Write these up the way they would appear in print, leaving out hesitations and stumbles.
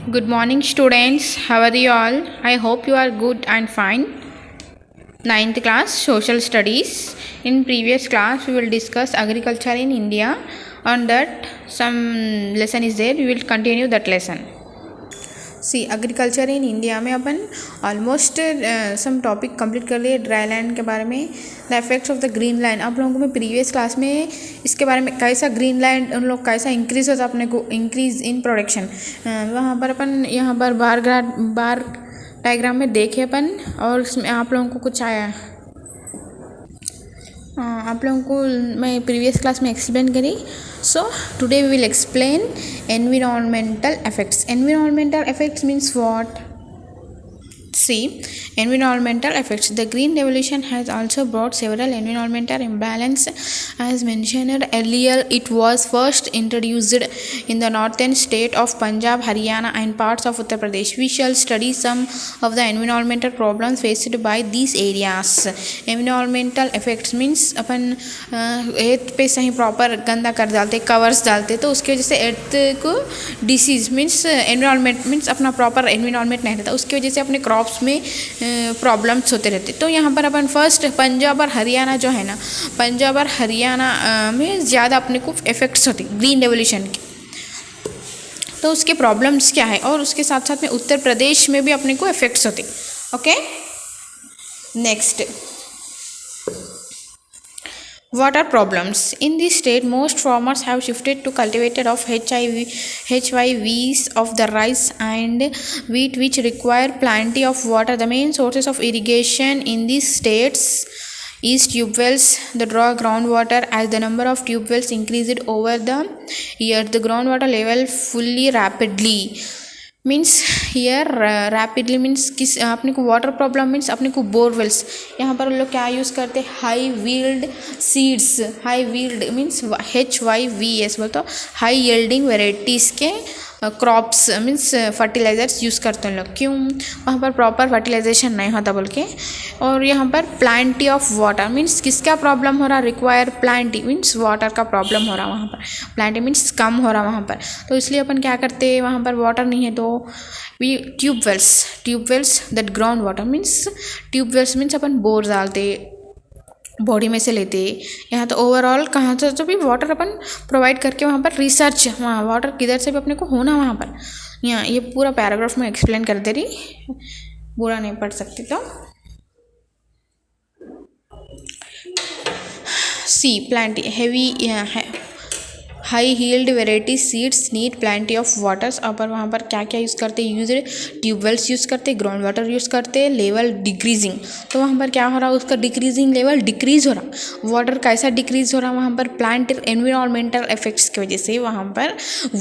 Good morning, students. How are you all? I hope you are good and fine. Ninth class Social Studies. In previous class, we will discuss agriculture in India. On that, some lesson is there. We will continue that lesson. See agriculture in India में अपन almost some topic complete कर लिए dry land के बारे में, the effects of the green land. आप लोगों को मैं प्रीवियस क्लास में इसके बारे में कैसा ग्रीन लैंड उन लोग कैसा इंक्रीज होता अपने को इंक्रीज इन प्रोडक्शन, वहाँ पर अपन यहाँ पर बार डायग्राम में देखे अपन, और उसमें आप लोगों को कुछ आया, आप लोगों को मैं प्रीवियस क्लास में एक्सप्लेन करी। So today we will explain environmental effects. Environmental effects means what? See, environmental effects. The green revolution has also brought several environmental imbalance. As mentioned earlier, it was first introduced in the northern state of Punjab, Haryana and parts of Uttar Pradesh. We shall study some of the environmental problems faced by these areas. Environmental effects means upon earth पे सही proper गंदा कर डालते, covers डालते, तो उसकी वजह से एर्थ को डिसीज मीन्स एनवायरनमेंट मीन्स अपना प्रॉपर एनवायरनमेंट नहीं रहता, उसकी वजह से अपने क्रॉप्स में प्रॉब्लम्स होते रहते। तो यहाँ पर अपन फर्स्ट पंजाब और हरियाणा जो है ना, पंजाब और हरियाणा में ज़्यादा अपने को इफेक्ट्स होते ग्रीन रेवोल्यूशन के, तो उसके प्रॉब्लम्स क्या है, और उसके साथ साथ में उत्तर प्रदेश में भी अपने को इफेक्ट्स होते। Okay, next, water problems in this state. Most farmers have shifted to cultivated of HYVs of the rice and wheat, which require plenty of water. The main sources of irrigation in these states is tube wells that draw groundwater. As the number of tube wells increased over the year, the groundwater level fully rapidly means here rapidly means किस अपने को water problem means अपने को borewells, यहाँ पर लोग क्या use करते हैं, high wield seeds, high wield means HYVs बोलते हो, हाई यील्डिंग वेराइटीज़ के क्रॉप्स मीन्स फर्टिलाइज़र्स यूज़ करते हैं लोग। क्यों? वहाँ पर प्रॉपर फर्टिलाइजेशन नहीं होता बोल के। और यहाँ पर प्लांटी ऑफ वाटर मीन्स किसका प्रॉब्लम हो रहा, रिक्वायर प्लांटी मीन्स वाटर का प्रॉब्लम हो रहा वहाँ पर, प्लांटी मीन्स कम हो रहा वहाँ पर, तो इसलिए अपन क्या करते हैं, वहाँ पर वाटर नहीं है तो we tube wells that ground water means tube wells means अपन बोर डालते, बॉडी में से लेते। यहाँ तो ओवरऑल कहाँ से तो भी वाटर अपन प्रोवाइड करके वहाँ पर रिसर्च, वहाँ वाटर किधर से भी अपने को होना वहाँ पर। यहाँ ये पूरा पैराग्राफ में एक्सप्लेन कर दे रही, बुरा नहीं पढ़ सकती तो। See plenty heavy high yield variety seeds need plenty of waters. और वहाँ पर क्या क्या यूज़ करते, यूज ट्यूबवेल्स यूज़ करते, ग्राउंड वाटर यूज़ करते, लेवल डिक्रीजिंग, तो वहाँ पर क्या हो रहा, उसका डिक्रीजिंग लेवल डिक्रीज हो रहा। वाटर कैसा डिक्रीज हो रहा वहाँ पर, प्लांट एनवायरमेंटल इफेक्ट्स की वजह से वहाँ पर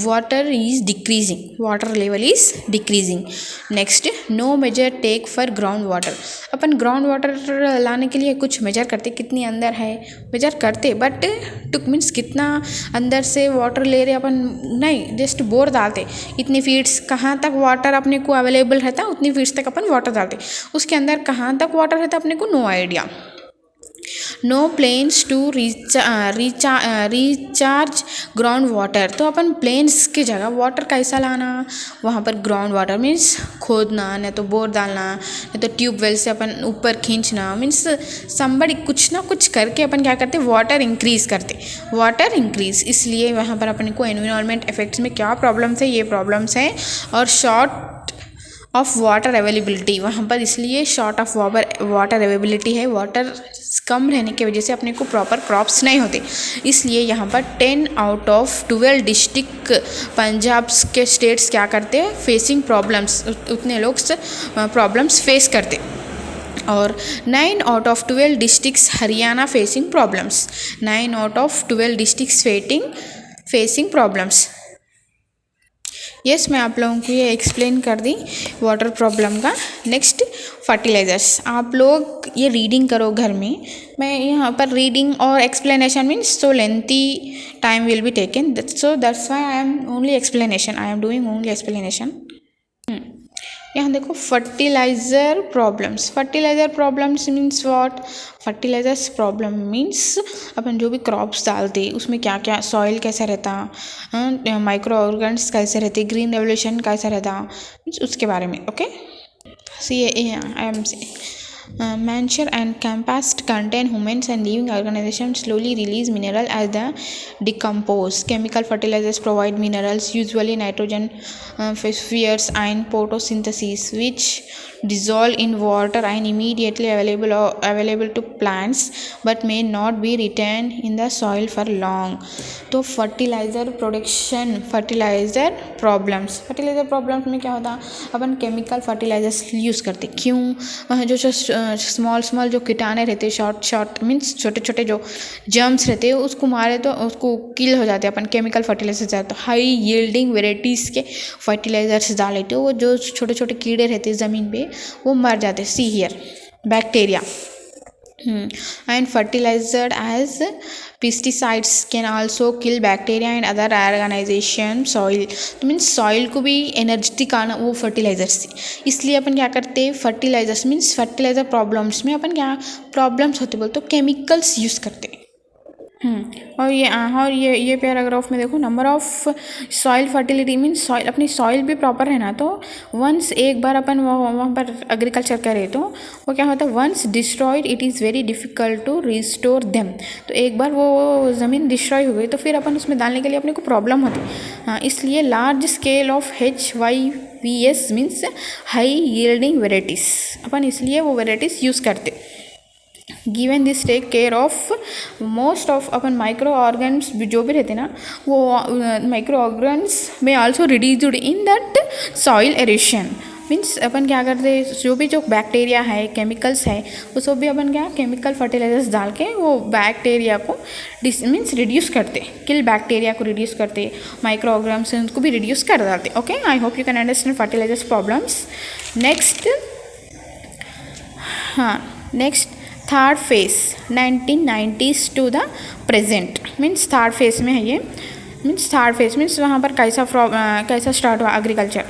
water is decreasing, water level is decreasing. Next, no major take for ground water. अपन ग्राउंड वाटर लाने के लिए कुछ मेजर करते, कितनी अंदर है मेजर करते, बट टुक मीन्स कितना अंदर से वाटर ले रहे अपन नहीं, जस्ट बोर डालते, इतनी फीट्स कहाँ तक वाटर अपने को अवेलेबल रहता उतनी फीट्स तक अपन वाटर डालते, उसके अंदर कहाँ तक वाटर रहता अपने को no idea. No plans to recharge ground water, तो अपन प्लेन्स की जगह वाटर कैसा लाना, वहाँ पर ग्राउंड वाटर मीन्स खोदना, नहीं तो बोर डालना, नहीं तो ट्यूबवेल से अपन ऊपर खींचना, मीन्स समबड़ी कुछ ना कुछ करके अपन क्या करते, वाटर इंक्रीज करते, वाटर इंक्रीज। इसलिए वहाँ पर अपने को एनवायरनमेंट इफेक्ट्स में क्या प्रॉब्लम्स है, ये प्रॉब्लम्स है। और शॉर्ट ऑफ वाटर अवेलेबिलिटी, वहाँ पर इसलिए शॉर्ट ऑफ वाटर अवेलेबिलिटी है, वाटर कम रहने की वजह से अपने को प्रॉपर क्रॉप्स नहीं होते। इसलिए यहाँ पर 10 आउट ऑफ 12 डिस्ट्रिक्ट पंजाब के स्टेट्स क्या करते हैं, फेसिंग प्रॉब्लम्स, उतने लोग प्रॉब्लम्स फेस करते। और 9 out of 12 districts Haryana facing problems, 9 out of 12 districts facing problems. Yes, मैं आप लोगों को ये एक्सप्लेन कर दी वाटर प्रॉब्लम का। नेक्स्ट, फर्टिलाइज़र्स, आप लोग ये रीडिंग करो घर में, मैं यहाँ पर रीडिंग और explanation means so lengthy time will be taken, so that's why I am doing only explanation. यहाँ देखो fertiliser problems means what. Fertilisers problem means अपन जो भी क्रॉप्स डालते उसमें क्या क्या सॉइल कैसा रहता, माइक्रो ऑर्गन्स कैसे रहते, ग्रीन रेवोल्यूशन कैसा रहता, मीन्स उसके बारे में। Okay, see I am see Manure and compost contain humans and living organisms slowly release mineral as they decompose. Chemical fertilizers provide minerals, usually nitrogen, phosphorus and photosynthesis, which dissolve in water and immediately available to plants but may not be retained in the soil for long. तो fertiliser production, fertiliser problems में क्या होता, अपन chemical fertilisers use करते। क्यों? वहाँ जो small जो कीटाणु रहते, शॉर्ट मीन्स छोटे छोटे जो जर्म्स रहते हैं उसको मारे तो उसको किल हो जाते। अपन केमिकल फर्टिलाइजर्स डालते, हाई यील्डिंग वेराइटीज़ के फर्टिलाइजर्स डाले तो वो जो छोटे छोटे कीड़े रहते ज़मीन पे वो मर जाते। See here bacteria and fertilized as pesticides can also kill bacteria and other organization soil। तो मीन्स सॉइल को भी एनर्जेटिक आना वो फर्टिलाइजर्स से। इसलिए अपन क्या करते, फर्टिलाइजर्स मीन्स फर्टिलाइजर प्रॉब्लम्स में अपन क्या प्रॉब्लम्स होते बोलते तो केमिकल्स यूज़ करते। और ये पैराग्राफ में देखो, number of soil fertility means soil, अपनी सॉइल भी प्रॉपर रहना। तो वंस एक बार अपन वहाँ पर एग्रीकल्चर करे तो वो क्या होता है, once destroyed it is very difficult to restore them. तो एक बार वो ज़मीन डिस्ट्रॉय हो गई तो फिर अपन उसमें डालने के लिए अपने को प्रॉब्लम होती। हाँ, इसलिए large scale of HYVS means high yielding varieties, अपन इसलिए वो वेराइटीज़ यूज़ करते। Given this take care of most of अपन माइक्रो ऑर्गन्स जो भी रहते ना, वो माइक्रो ऑर्गन्स में also reduced in that soil aeration. Means अपन क्या करते, जो भी जो बैक्टीरिया है, केमिकल्स है, वो सब भी अपन क्या केमिकल फर्टिलाइजर्स डाल के वो बैक्टीरिया को मीन्स रिड्यूस करते, किल बैक्टीरिया को रिड्यूस करते, माइक्रो ऑर्गन्स हैं उनको भी रिड्यूस कर डालते। Okay, I hope you can understand fertilisers problems. Next third phase 1990s to the present means third phase में है ये। थर्ड फेज मीन्स वहाँ पर कैसा स्टार्ट हुआ agriculture,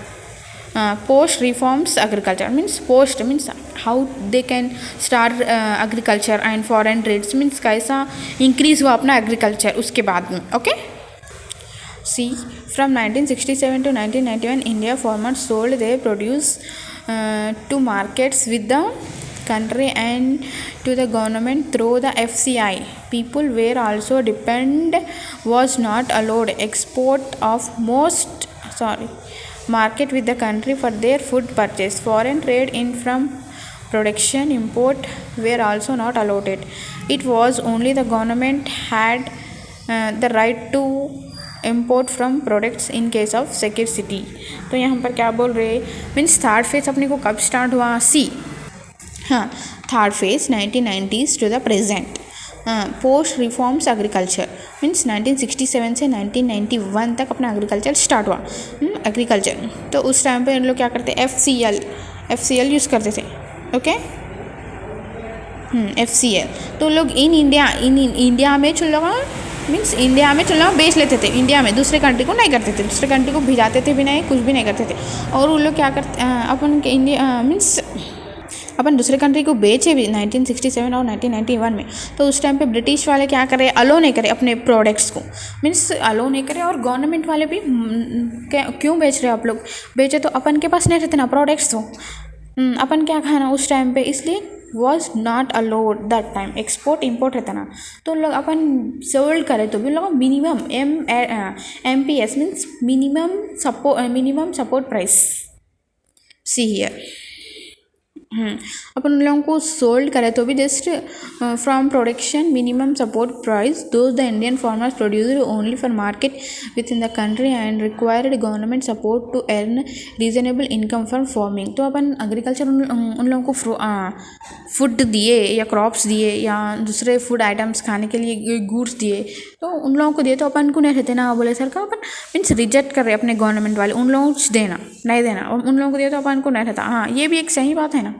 post reforms agriculture means post means how they can start agriculture and foreign trades means कैसा increase हुआ अपना एग्रीकल्चर उसके बाद में। Okay, see from 1967 to 1991 India farmers sold their produce to markets with the country and to the government through the FCI. People were also was not allowed export of market with the country for their food purchase. Foreign trade in from production import were also not allowed. It was only the government had the right to import from products in case of security. तो यहाँ पर क्या बोल रहे means third phase अपने को कब start हुआ, सी हाँ third phase 1990s to the present. Post reforms agriculture means 1967 से 1991 तक अपना एग्रीकल्चर स्टार्ट हुआ। एग्रीकल्चर तो उस टाइम पे इन लोग क्या करते, FCL यूज़ करते थे। ओके, FCL तो लोग इन इंडिया में चुल्ला मीन्स इंडिया में चुल्ला बेच लेते थे, इंडिया में, दूसरे कंट्री को नहीं करते थे, दूसरे कंट्री को भिजाते थे भी नहीं, कुछ भी नहीं करते थे। और वो लोग क्या करते अपन के इंडिया मीन्स अपन दूसरे कंट्री को बेचे भी 1967 और 1991 में। तो उस टाइम पे ब्रिटिश वाले क्या करे, अलो नहीं करे अपने प्रोडक्ट्स को, मीन्स अलो नहीं करे। और गवर्नमेंट वाले भी क्यों बेच रहे हो आप लोग, बेचे तो अपन के पास नहीं रहते ना प्रोडक्ट्स, तो अपन क्या खाना उस टाइम पे, इसलिए was not allowed that time. Export import रहता ना, तो लोग अपन सोल्ड करे तो भी लोग minimum MPS means minimum support price, see here अपन उन लोगों को सोल्ड करे तो भी just from production minimum support price those the Indian farmers producer only for market within the country and required government support to earn reasonable income for farming. तो अपन agriculture उन लोगों को फूड दिए या क्रॉप्स दिए या दूसरे फूड आइटम्स खाने के लिए गुड्स दिए, तो उन लोगों को दिए तो अपन को नहीं रहते ना, बोले सर का अपन मीन्स रिजेक्ट कर रहे अपने गवर्नमेंट वाले, उन लोगों को देना नहीं देना, और उन लोगों को दिया तो अपन को नहीं रहता। हाँ, ये भी एक सही बात है ना।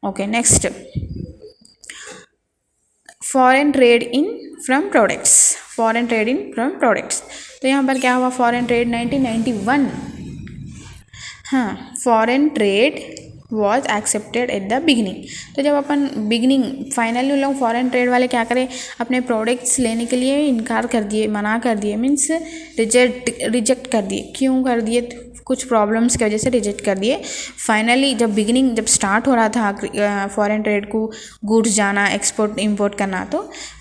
Okay, next foreign trade in from products. तो यहाँ पर क्या हुआ, फॉरेन ट्रेड 1991 हाँ, foreign trade was accepted at the beginning. तो जब अपन बिगनिंग फाइनली उन लोग फॉरेन ट्रेड वाले क्या करें, अपने प्रोडक्ट्स लेने के लिए इनकार कर दिए, मना कर दिए, मीन्स रिजेक्ट कर दिए। क्यों कर दिए? कुछ प्रॉब्लम्स की वजह से रिजेक्ट कर दिए। फाइनली जब बिगिनिंग जब स्टार्ट हो रहा था फॉरेन ट्रेड को गुड्स जाना, एक्सपोर्ट इंपोर्ट करना, तो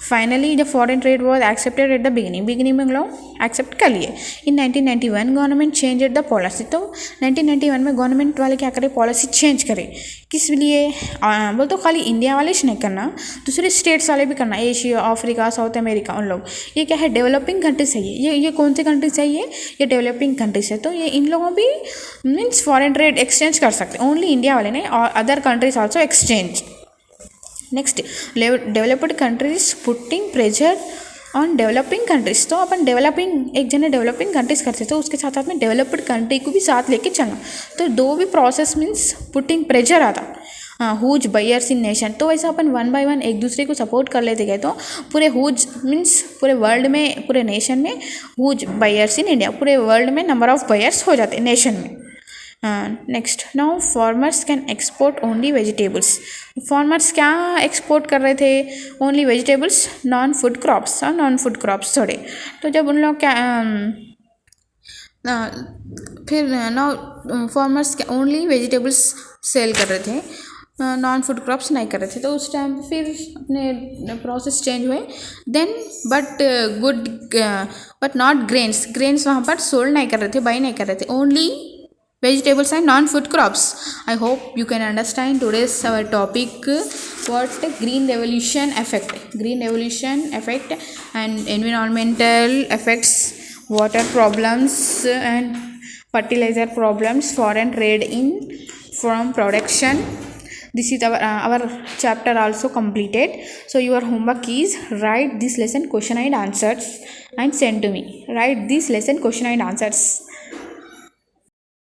फाइनली जब foreign trade was accepted at the beginning में लोग एक्सेप्ट कर लिए। इन 1991 गवर्नमेंट चेंज द पॉलिसी। तो 1991 में गवर्नमेंट वाले क्या करे, पॉलिसी चेंज करे। किस लिए? बोल तो खाली इंडिया वाले से नहीं करना, दूसरे स्टेट्स वाले भी करना, एशिया, अफ्रीका, साउथ अमेरिका, उन लोग। ये क्या है? डेवलपिंग कंट्रीज है। ये कौन से कंट्रीज है? ये डेवलपिंग कंट्रीज है। तो ये इन लोगों भी मीन्स फॉरेन ट्रेड एक्सचेंज कर सकते, ओनली इंडिया वाले नहीं, और other countries also exchange. Next, developed countries putting pressure on developing countries. तो अपन डेवलपिंग एक जने डेवलपिंग कंट्रीज करते तो उसके साथ साथ में डेवलप्ड कंट्री को भी साथ लेके चलना। तो दो भी प्रोसेस मीन्स पुटिंग प्रेशर आता। Whose buyers in nation. तो वैसे अपन वन बाय वन एक दूसरे को सपोर्ट कर लेते गए तो पूरे हुज मीन्स पूरे वर्ल्ड में, पूरे नेशन में हुज बायर्स इन इंडिया, पूरे वर्ल्ड में नंबर ऑफ बायर्स हो जाते नेशन में। Next, now farmers can export only vegetables. Farmers क्या एक्सपोर्ट कर रहे थे? Only vegetables, non food crops और नॉन फूड क्रॉप्स थोड़े। तो जब उन लोग क्या फिर now farmers only vegetables sell कर रहे थे, नॉन फूड क्रॉप्स नहीं कर रहे थे। तो उस टाइम फिर अपने प्रोसेस चेंज हुए। देन बट नॉट ग्रेन्स वहाँ पर सोल्ड नहीं कर रहे थे, बाई नहीं कर रहे थे, only vegetables and non-food crops. I hope you can understand today's our topic, what green revolution effect and environmental effects, water problems and fertilizer problems, foreign trade in from production. This is our chapter also completed. So your homework is write this lesson question and answers and send to me. Write this lesson question and answers.